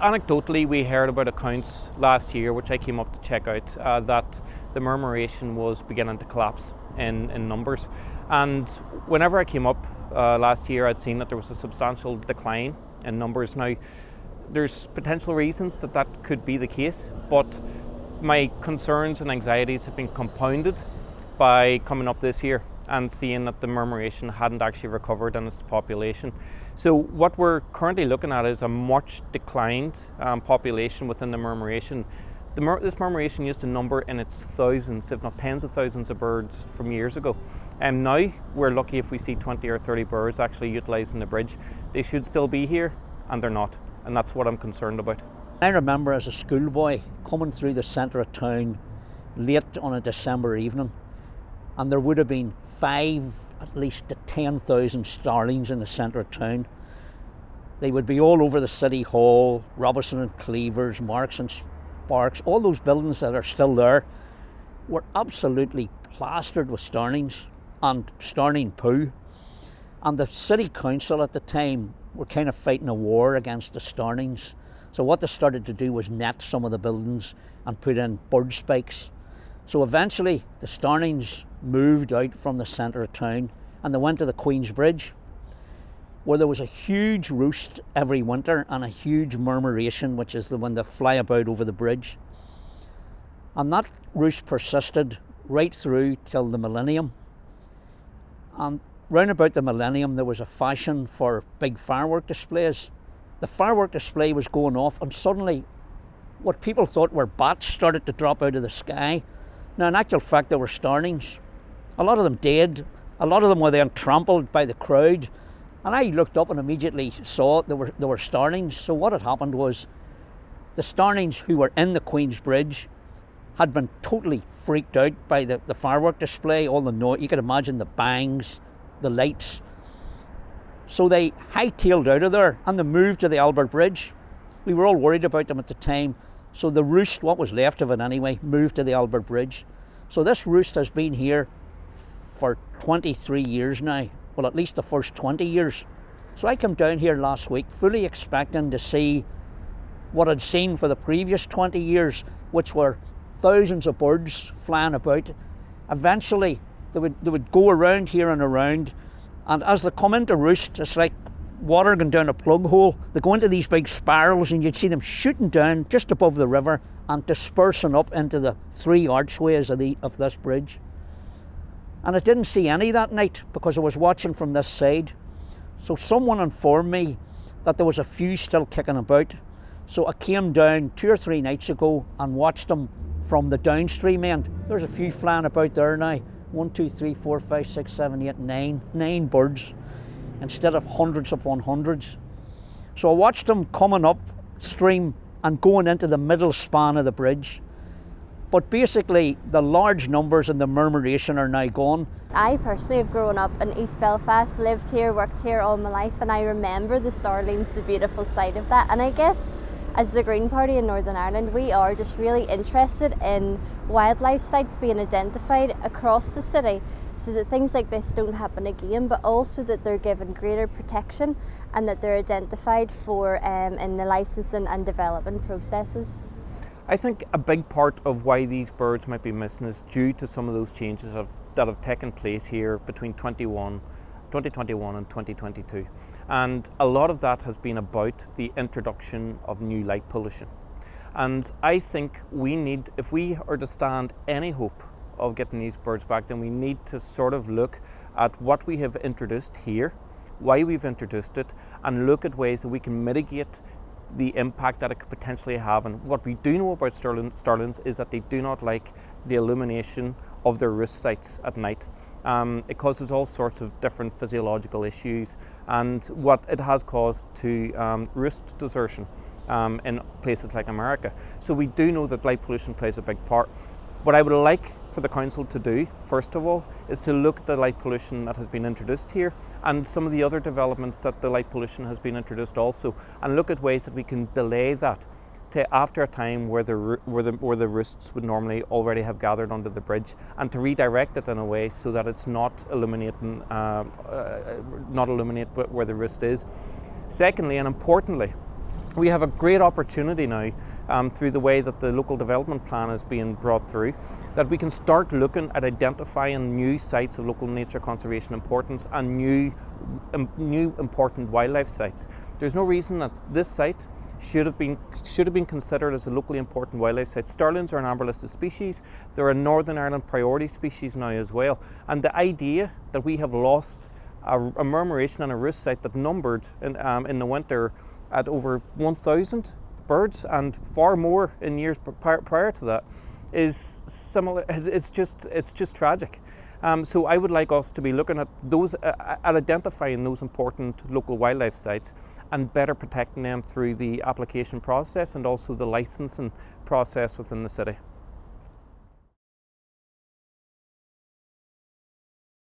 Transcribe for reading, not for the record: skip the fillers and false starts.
Anecdotally, we heard about accounts last year, which I came up to check out, that the murmuration was beginning to collapse in numbers. And whenever I came up last year, I'd seen that there was a substantial decline in numbers. Now, there's potential reasons that that could be the case, but my concerns and anxieties have been compounded by coming up this year and seeing that the murmuration hadn't actually recovered in its population. So what we're currently looking at is a much declined population within the murmuration. This murmuration used to number in its thousands, if not tens of thousands of birds from years ago. And now we're lucky if we see 20 or 30 birds actually utilising the bridge. They should still be here, and they're not. And that's what I'm concerned about. I remember as a schoolboy coming through the centre of town late on a December evening, and there would have been at least 10,000 starlings in the centre of town. They would be all over the City Hall, Robinson and Cleavers, Marks and Sparks, all those buildings that are still there were absolutely plastered with starlings and starling poo. And the City Council at the time were kind of fighting a war against the starlings. So what they started to do was net some of the buildings and put in bird spikes. So eventually the starlings moved out from the centre of town and they went to the Queen's Bridge, where there was a huge roost every winter and a huge murmuration, which is the one that fly about over the bridge. And that roost persisted right through till the millennium. And round about the millennium there was a fashion for big firework displays. The firework display was going off and suddenly what people thought were bats started to drop out of the sky. Now in actual fact they were starlings. A lot of them dead, a lot of them were then trampled by the crowd, and I looked up and immediately saw there were starlings. So what had happened was the starlings who were in the Queen's Bridge had been totally freaked out by the firework display, all the noise, you could imagine the bangs, the lights. So they hightailed out of there and they moved to the Albert Bridge. We were all worried about them at the time. So the roost, what was left of it anyway, moved to the Albert Bridge. So this roost has been here for 23 years now. Well, at least the first 20 years. So I came down here last week fully expecting to see what I'd seen for the previous 20 years, which were thousands of birds flying about. Eventually they would go around here and around, and as they come into roost, it's like water going down a plug hole. They go into these big spirals and you'd see them shooting down just above the river and dispersing up into the three archways of this bridge. And I didn't see any that night because I was watching from this side. So someone informed me that there was a few still kicking about. So I came down 2 or 3 nights ago and watched them from the downstream end. There's a few flying about there now. 1, 2, 3, 4, 5, 6, 7, 8, 9 birds instead of hundreds upon hundreds. So I watched them coming up stream and going into the middle span of the bridge. But basically the large numbers and the murmuration are now gone. I personally have grown up in East Belfast, lived here, worked here all my life, and I remember the starlings, the beautiful sight of that. And I guess as the Green Party in Northern Ireland, we are just really interested in wildlife sites being identified across the city so that things like this don't happen again, but also that they're given greater protection and that they're identified for in the licensing and development processes. I think a big part of why these birds might be missing is due to some of those changes that have taken place here between 2021 and 2022. And a lot of that has been about the introduction of new light pollution. And I think we need, if we are to stand any hope of getting these birds back, then we need to sort of look at what we have introduced here, why we've introduced it, and look at ways that we can mitigate the impact that it could potentially have. And what we do know about starlings is that they do not like the illumination of their roost sites at night. It causes all sorts of different physiological issues, and what it has caused to roost desertion in places like America. So we do know that light pollution plays a big part. What I would like for the council to do, first of all, is to look at the light pollution that has been introduced here and some of the other developments that the light pollution has been introduced also, and look at ways that we can delay that to after a time where the roosts would normally already have gathered under the bridge, and to redirect it in a way so that it's not illuminate where the roost is. Secondly, and importantly, we have a great opportunity now through the way that the local development plan is being brought through, that we can start looking at identifying new sites of local nature conservation importance and new important wildlife sites. There's no reason that this site should have been considered as a locally important wildlife site. Starlings are an amber listed species. They're a Northern Ireland priority species now as well. And the idea that we have lost a murmuration and a roost site that numbered in the winter at over 1,000 birds and far more in years prior to that is similar. It's just tragic. So I would like us to be looking at those, at identifying those important local wildlife sites and better protecting them through the application process and also the licensing process within the city.